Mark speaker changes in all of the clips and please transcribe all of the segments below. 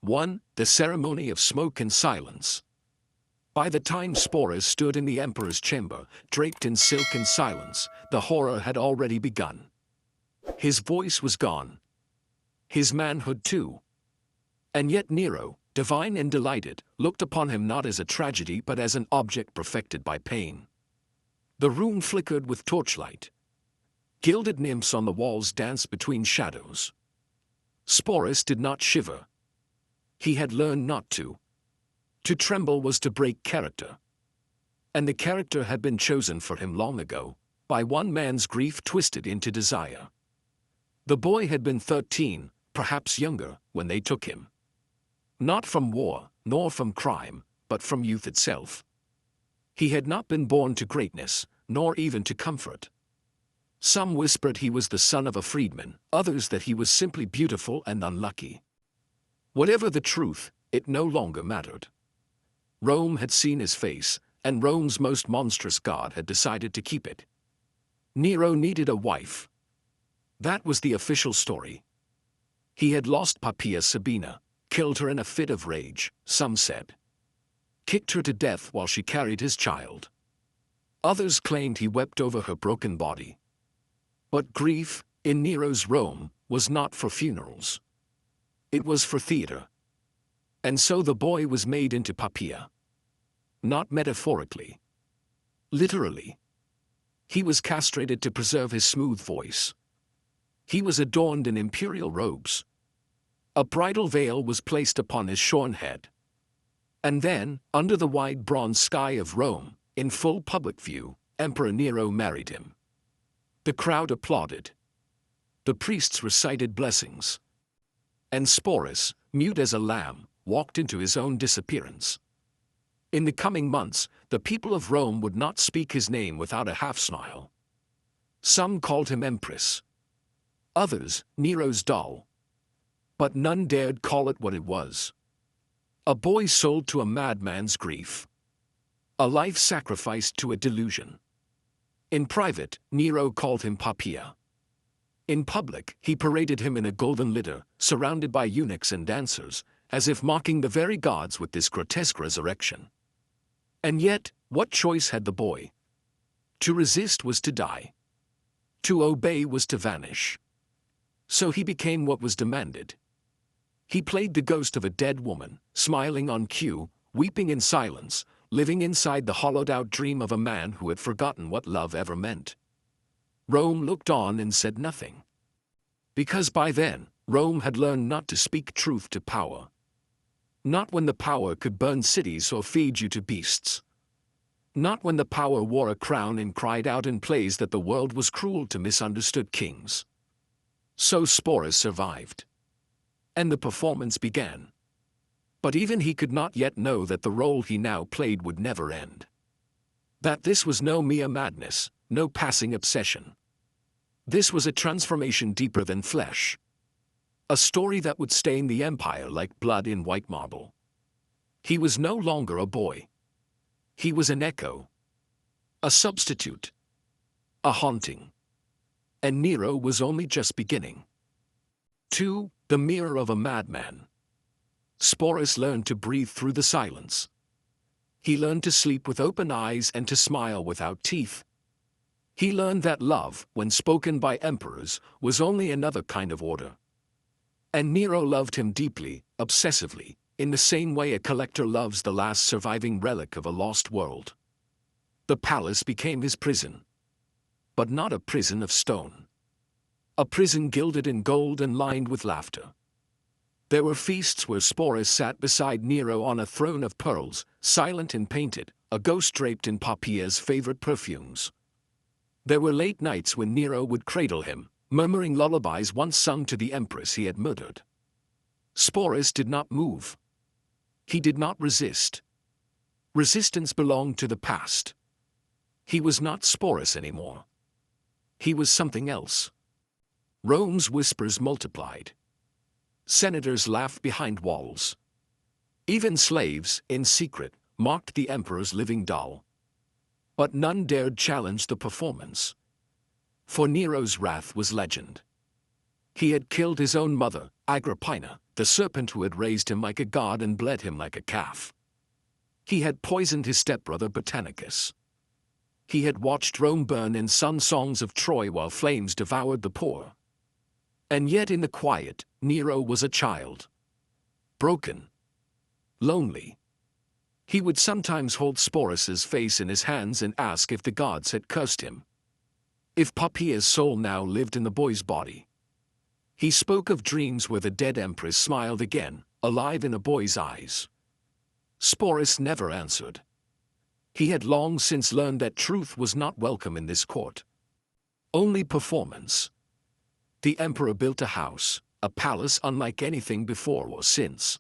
Speaker 1: 1. The ceremony of smoke and silence. By the time Sporus stood in the emperor's chamber, draped in silk and silence, the horror had already begun. His voice was gone. His manhood too. And yet Nero, divine and delighted, looked upon him not as a tragedy but as an object perfected by pain. The room flickered with torchlight. Gilded nymphs on the walls danced between shadows. Sporus did not shiver. He had learned not to. To tremble was to break character. And the character had been chosen for him long ago, by one man's grief twisted into desire. The boy had been 13, perhaps younger, when they took him. Not from war, nor from crime, but from youth itself. He had not been born to greatness, nor even to comfort. Some whispered he was the son of a freedman, others that he was simply beautiful and unlucky. Whatever the truth, it no longer mattered. Rome had seen his face, and Rome's most monstrous god had decided to keep it. Nero needed a wife. That was the official story. He had lost Poppaea Sabina, killed her in a fit of rage, some said. Kicked her to death while she carried his child. Others claimed he wept over her broken body. But grief, in Nero's Rome, was not for funerals. It was for theater. And so the boy was made into Poppaea. Not metaphorically. Literally. He was castrated to preserve his smooth voice. He was adorned in imperial robes. A bridal veil was placed upon his shorn head. And then, under the wide bronze sky of Rome, in full public view, Emperor Nero married him. The crowd applauded. The priests recited blessings. And Sporus, mute as a lamb, walked into his own disappearance. In the coming months, the people of Rome would not speak his name without a half-smile. Some called him Empress. Others, Nero's doll. But none dared call it what it was. A boy sold to a madman's grief. A life sacrificed to a delusion. In private, Nero called him Poppaea. In public, he paraded him in a golden litter, surrounded by eunuchs and dancers, as if mocking the very gods with this grotesque resurrection. And yet, what choice had the boy? To resist was to die. To obey was to vanish. So he became what was demanded. He played the ghost of a dead woman, smiling on cue, weeping in silence, living inside the hollowed-out dream of a man who had forgotten what love ever meant. Rome looked on and said nothing. Because by then, Rome had learned not to speak truth to power. Not when the power could burn cities or feed you to beasts. Not when the power wore a crown and cried out in plays that the world was cruel to misunderstood kings. So Sporus survived. And the performance began. But even he could not yet know that the role he now played would never end. That this was no mere madness, no passing obsession. This was a transformation deeper than flesh. A story that would stain the empire like blood in white marble. He was no longer a boy. He was an echo. A substitute. A haunting. And Nero was only just beginning. 2. The mirror of a madman. Sporus learned to breathe through the silence. He learned to sleep with open eyes and to smile without teeth. He learned that love, when spoken by emperors, was only another kind of order. And Nero loved him deeply, obsessively, in the same way a collector loves the last surviving relic of a lost world. The palace became his prison. But not a prison of stone. A prison gilded in gold and lined with laughter. There were feasts where Sporus sat beside Nero on a throne of pearls, silent and painted, a ghost draped in Poppaea's favorite perfumes. There were late nights when Nero would cradle him, murmuring lullabies once sung to the empress he had murdered. Sporus did not move. He did not resist. Resistance belonged to the past. He was not Sporus anymore. He was something else. Rome's whispers multiplied. Senators laughed behind walls. Even slaves, in secret, mocked the emperor's living doll. But none dared challenge the performance. For Nero's wrath was legend. He had killed his own mother, Agrippina, the serpent who had raised him like a god and bled him like a calf. He had poisoned his stepbrother Britannicus. He had watched Rome burn and sung songs of Troy while flames devoured the poor. And yet in the quiet, Nero was a child. Broken. Lonely. He would sometimes hold Sporus's face in his hands and ask if the gods had cursed him. If Poppaea's soul now lived in the boy's body. He spoke of dreams where the dead empress smiled again, alive in a boy's eyes. Sporus never answered. He had long since learned that truth was not welcome in this court. Only performance. The emperor built a house, a palace unlike anything before or since.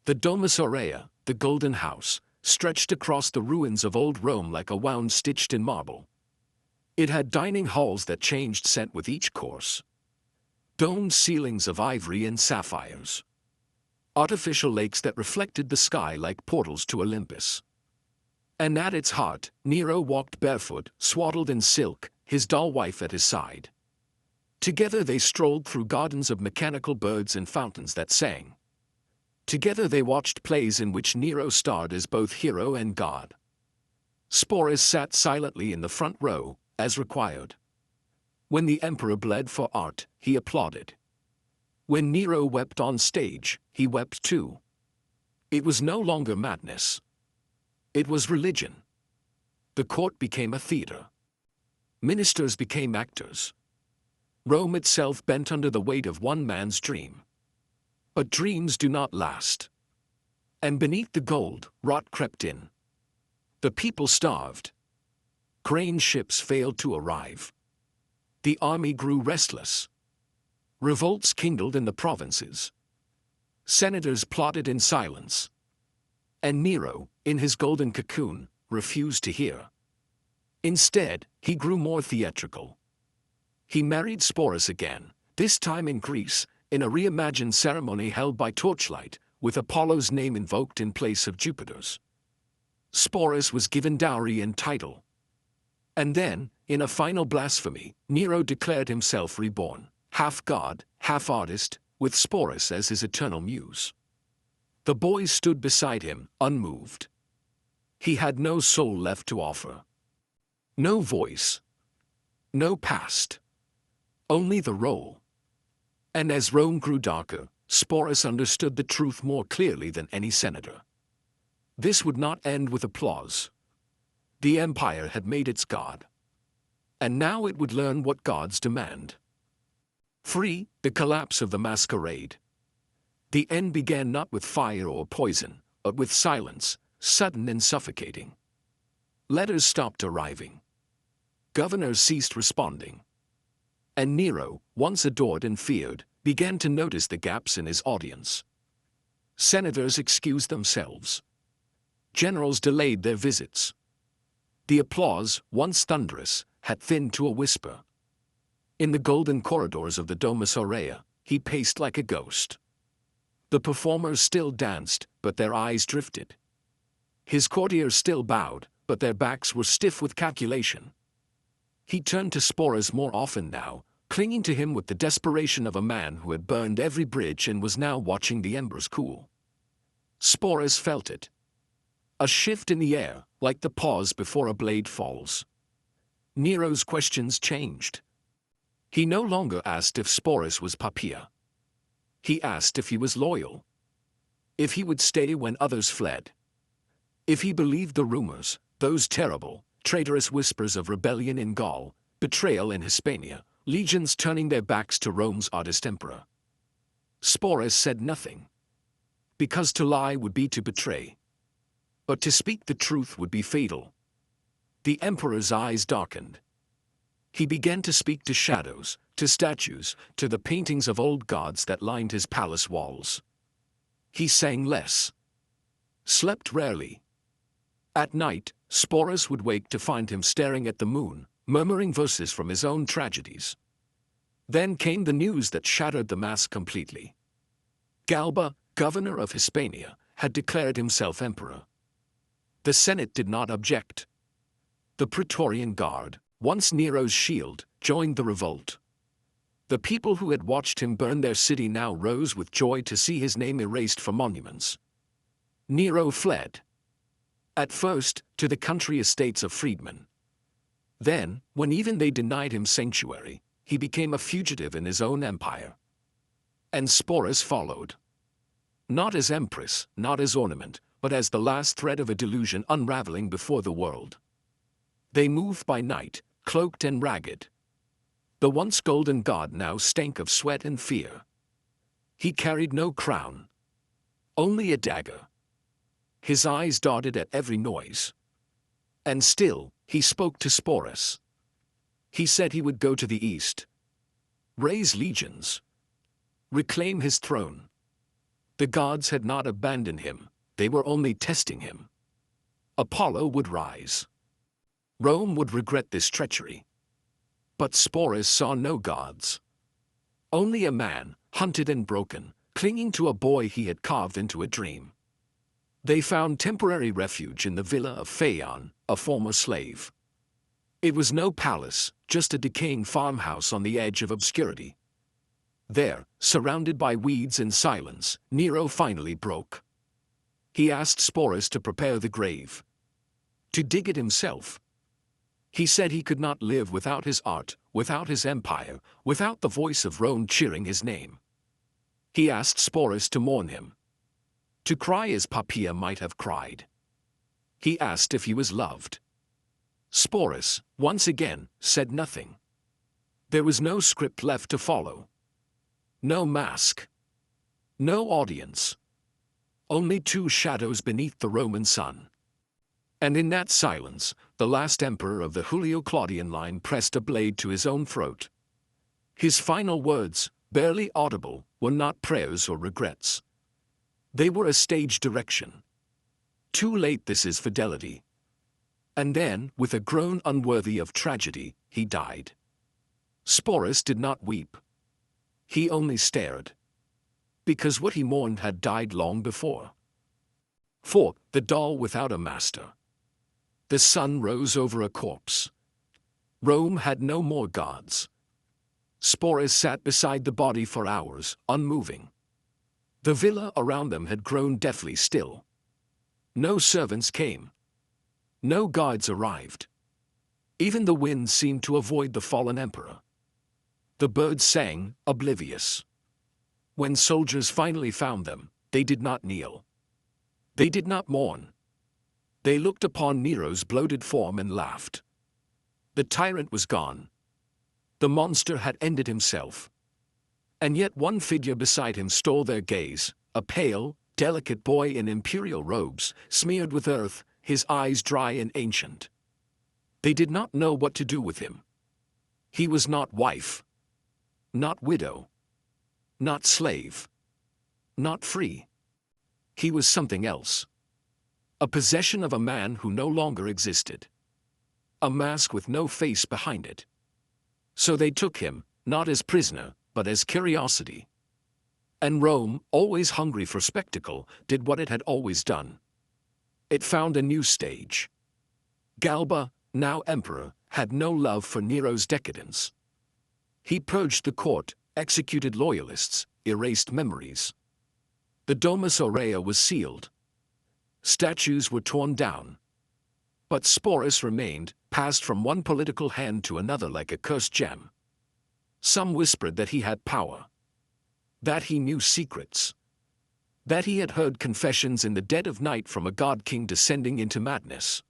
Speaker 1: The Domus Aurea, the golden house, stretched across the ruins of old Rome like a wound stitched in marble. It had dining halls that changed scent with each course. Domed ceilings of ivory and sapphires. Artificial lakes that reflected the sky like portals to Olympus. And at its heart, Nero walked barefoot, swaddled in silk, his doll wife at his side. Together they strolled through gardens of mechanical birds and fountains that sang. Together they watched plays in which Nero starred as both hero and god. Sporus sat silently in the front row, as required. When the emperor bled for art, he applauded. When Nero wept on stage, he wept too. It was no longer madness. It was religion. The court became a theater. Ministers became actors. Rome itself bent under the weight of one man's dream. But dreams do not last. And beneath the gold, rot crept in. The people starved. Crane ships failed to arrive. The army grew restless. Revolts kindled in the provinces. Senators plotted in silence. And Nero, in his golden cocoon, refused to hear. Instead, he grew more theatrical. He married Sporus again, this time in Greece, in a reimagined ceremony held by torchlight, with Apollo's name invoked in place of Jupiter's. Sporus was given dowry and title. And then, in a final blasphemy, Nero declared himself reborn, half god, half artist, with Sporus as his eternal muse. The boy stood beside him, unmoved. He had no soul left to offer. No voice. No past. Only the role. And as Rome grew darker, Sporus understood the truth more clearly than any senator. This would not end with applause. The empire had made its god. And now it would learn what gods demand. Free, the collapse of the masquerade. The end began not with fire or poison, but with silence, sudden and suffocating. Letters stopped arriving. Governors ceased responding. And Nero, once adored and feared, began to notice the gaps in his audience. Senators excused themselves. Generals delayed their visits. The applause, once thunderous, had thinned to a whisper. In the golden corridors of the Domus Aurea, he paced like a ghost. The performers still danced, but their eyes drifted. His courtiers still bowed, but their backs were stiff with calculation. He turned to Sporus more often now, clinging to him with the desperation of a man who had burned every bridge and was now watching the embers cool. Sporus felt it. A shift in the air, like the pause before a blade falls. Nero's questions changed. He no longer asked if Sporus was Poppaea. He asked if he was loyal. If he would stay when others fled. If he believed the rumors, those terrible, traitorous whispers of rebellion in Gaul, betrayal in Hispania, legions turning their backs to Rome's artist emperor. Sporus said nothing. Because to lie would be to betray. But to speak the truth would be fatal. The emperor's eyes darkened. He began to speak to shadows, to statues, to the paintings of old gods that lined his palace walls. He sang less. Slept rarely. At night, Sporus would wake to find him staring at the moon, murmuring verses from his own tragedies. Then came the news that shattered the mask completely. Galba, governor of Hispania, had declared himself emperor. The Senate did not object. The Praetorian Guard, once Nero's shield, joined the revolt. The people who had watched him burn their city now rose with joy to see his name erased from monuments. Nero fled. At first, to the country estates of freedmen. Then, when even they denied him sanctuary, he became a fugitive in his own empire. And Sporus followed. Not as empress, not as ornament, but as the last thread of a delusion unraveling before the world. They moved by night, cloaked and ragged. The once golden god now stank of sweat and fear. He carried no crown. Only a dagger. His eyes darted at every noise. And still, he spoke to Sporus. He said he would go to the east. Raise legions. Reclaim his throne. The gods had not abandoned him, they were only testing him. Apollo would rise. Rome would regret this treachery. But Sporus saw no gods. Only a man, hunted and broken, clinging to a boy he had carved into a dream. They found temporary refuge in the villa of Phaon, a former slave. It was no palace, just a decaying farmhouse on the edge of obscurity. There, surrounded by weeds and silence, Nero finally broke. He asked Sporus to prepare the grave. To dig it himself. He said he could not live without his art, without his empire, without the voice of Rome cheering his name. He asked Sporus to mourn him. To cry as Poppaea might have cried. He asked if he was loved. Sporus, once again, said nothing. There was no script left to follow. No mask. No audience. Only two shadows beneath the Roman sun. And in that silence, the last emperor of the Julio-Claudian line pressed a blade to his own throat. His final words, barely audible, were not prayers or regrets. They were a stage direction. Too late, this is fidelity. And then, with a groan unworthy of tragedy, he died. Sporus did not weep. He only stared. Because what he mourned had died long before. For, the doll without a master. The sun rose over a corpse. Rome had no more gods. Sporus sat beside the body for hours, unmoving. The villa around them had grown deathly still. No servants came. No guards arrived. Even the wind seemed to avoid the fallen emperor. The birds sang, oblivious. When soldiers finally found them, they did not kneel. They did not mourn. They looked upon Nero's bloated form and laughed. The tyrant was gone. The monster had ended himself. And yet one figure beside him stole their gaze, a pale, delicate boy in imperial robes, smeared with earth, his eyes dry and ancient. They did not know what to do with him. He was not wife. Not widow. Not slave. Not free. He was something else. A possession of a man who no longer existed. A mask with no face behind it. So they took him, not as prisoner, but as curiosity. And Rome, always hungry for spectacle, did what it had always done. It found a new stage. Galba, now emperor, had no love for Nero's decadence. He purged the court, executed loyalists, erased memories. The Domus Aurea was sealed. Statues were torn down. But Sporus remained, passed from one political hand to another like a cursed gem. Some whispered that he had power. That he knew secrets. That he had heard confessions in the dead of night from a god-king descending into madness.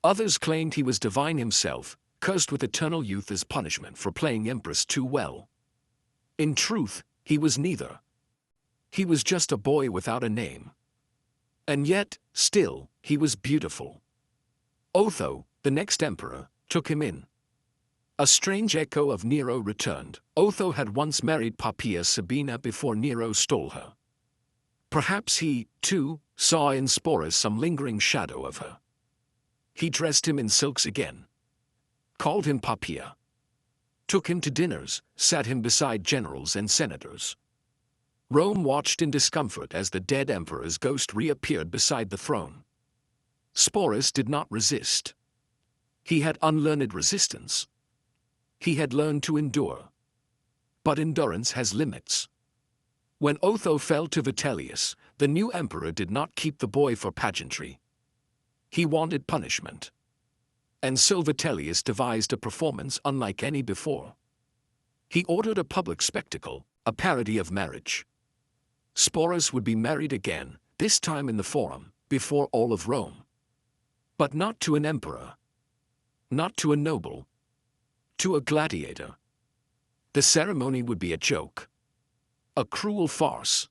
Speaker 1: Others claimed he was divine himself, cursed with eternal youth as punishment for playing empress too well. In truth, he was neither. He was just a boy without a name. And yet, still, he was beautiful. Otho, the next emperor, took him in. A strange echo of Nero returned. Otho had once married Poppaea Sabina before Nero stole her. Perhaps he, too, saw in Sporus some lingering shadow of her. He dressed him in silks again. Called him Poppaea. Took him to dinners, sat him beside generals and senators. Rome watched in discomfort as the dead emperor's ghost reappeared beside the throne. Sporus did not resist. He had unlearned resistance. He had learned to endure. But endurance has limits. When Otho fell to Vitellius, the new emperor did not keep the boy for pageantry. He wanted punishment. And so Vitellius devised a performance unlike any before. He ordered a public spectacle, a parody of marriage. Sporus would be married again, this time in the Forum, before all of Rome. But not to an emperor. Not to a noble. To a gladiator. The ceremony would be a joke. A cruel farce.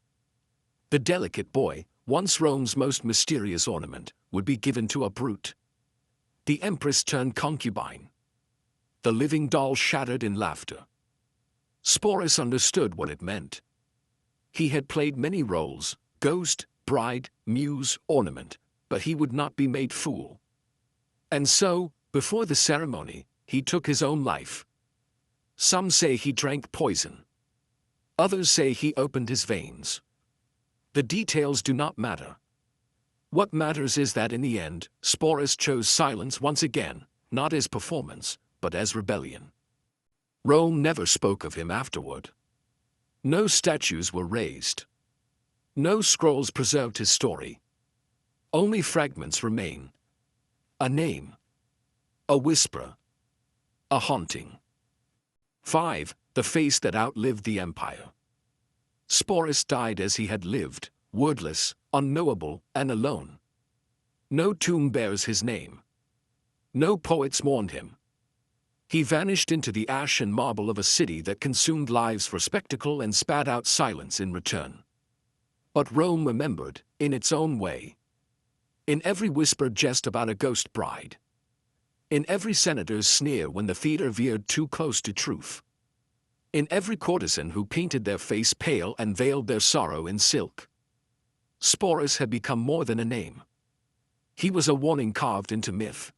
Speaker 1: The delicate boy, once Rome's most mysterious ornament, would be given to a brute. The empress turned concubine. The living doll shattered in laughter. Sporus understood what it meant. He had played many roles, ghost, bride, muse, ornament, but he would not be made fool. And so, before the ceremony, he took his own life. Some say he drank poison. Others say he opened his veins. The details do not matter. What matters is that in the end, Sporus chose silence once again, not as performance, but as rebellion. Rome never spoke of him afterward. No statues were raised. No scrolls preserved his story. Only fragments remain. A name. A whisper. A haunting. 5. The face that outlived the empire. Sporus died as he had lived, wordless, unknowable, and alone. No tomb bears his name. No poets mourned him. He vanished into the ash and marble of a city that consumed lives for spectacle and spat out silence in return. But Rome remembered, in its own way. In every whispered jest about a ghost bride. In every senator's sneer when the theater veered too close to truth. In every courtesan who painted their face pale and veiled their sorrow in silk. Sporus had become more than a name. He was a warning carved into myth.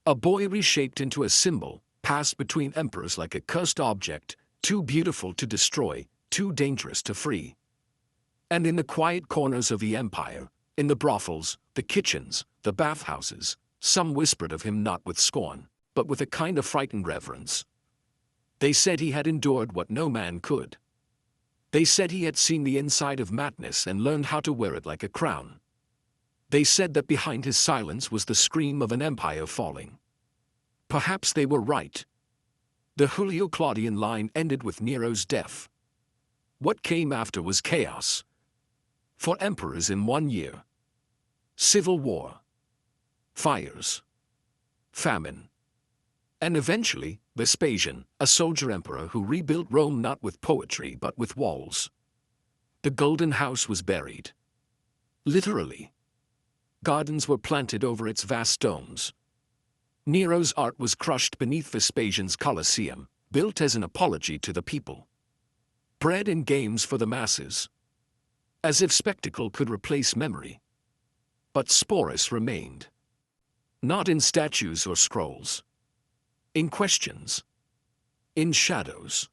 Speaker 1: A boy reshaped into a symbol, passed between emperors like a cursed object, too beautiful to destroy, too dangerous to free. And in the quiet corners of the empire, in the brothels, the kitchens, the bathhouses, some whispered of him not with scorn, but with a kind of frightened reverence. They said he had endured what no man could. They said he had seen the inside of madness and learned how to wear it like a crown. They said that behind his silence was the scream of an empire falling. Perhaps they were right. The Julio-Claudian line ended with Nero's death. What came after was chaos. 4 emperors in 1 year. Civil war. Fires. Famine. And eventually, Vespasian, a soldier emperor who rebuilt Rome not with poetry but with walls. The golden house was buried. Literally. Gardens were planted over its vast domes. Nero's art was crushed beneath Vespasian's Colosseum, built as an apology to the people. Bread and games for the masses. As if spectacle could replace memory. But Sporus remained. Not in statues or scrolls. In questions. In shadows.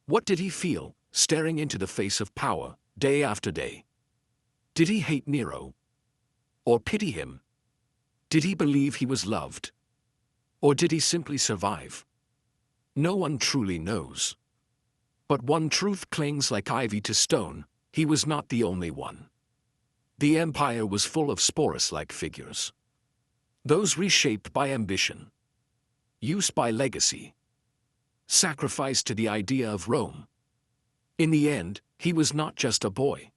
Speaker 1: What did he feel, staring into the face of power, day after day? Did he hate Nero? Or pity him? Did he believe he was loved? Or did he simply survive? No one truly knows. But one truth clings like ivy to stone: he was not the only one. The empire was full of Sporus-like figures. Those reshaped by ambition. Used by legacy. Sacrificed to the idea of Rome. In the end, he was not just a boy.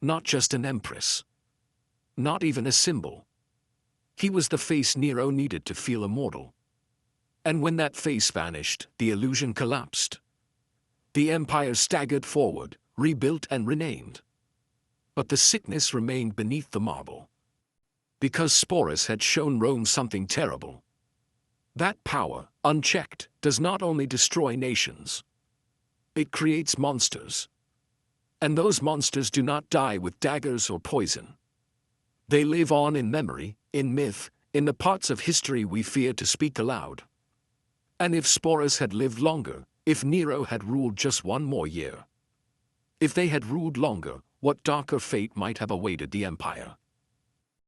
Speaker 1: Not just an empress. Not even a symbol. He was the face Nero needed to feel immortal. And when that face vanished, the illusion collapsed. The empire staggered forward, rebuilt and renamed. But the sickness remained beneath the marble. Because Sporus had shown Rome something terrible. That power, unchecked, does not only destroy nations. It creates monsters. And those monsters do not die with daggers or poison. They live on in memory, in myth, in the parts of history we fear to speak aloud. And if Sporus had lived longer, if Nero had ruled just 1 more year, if they had ruled longer, what darker fate might have awaited the empire?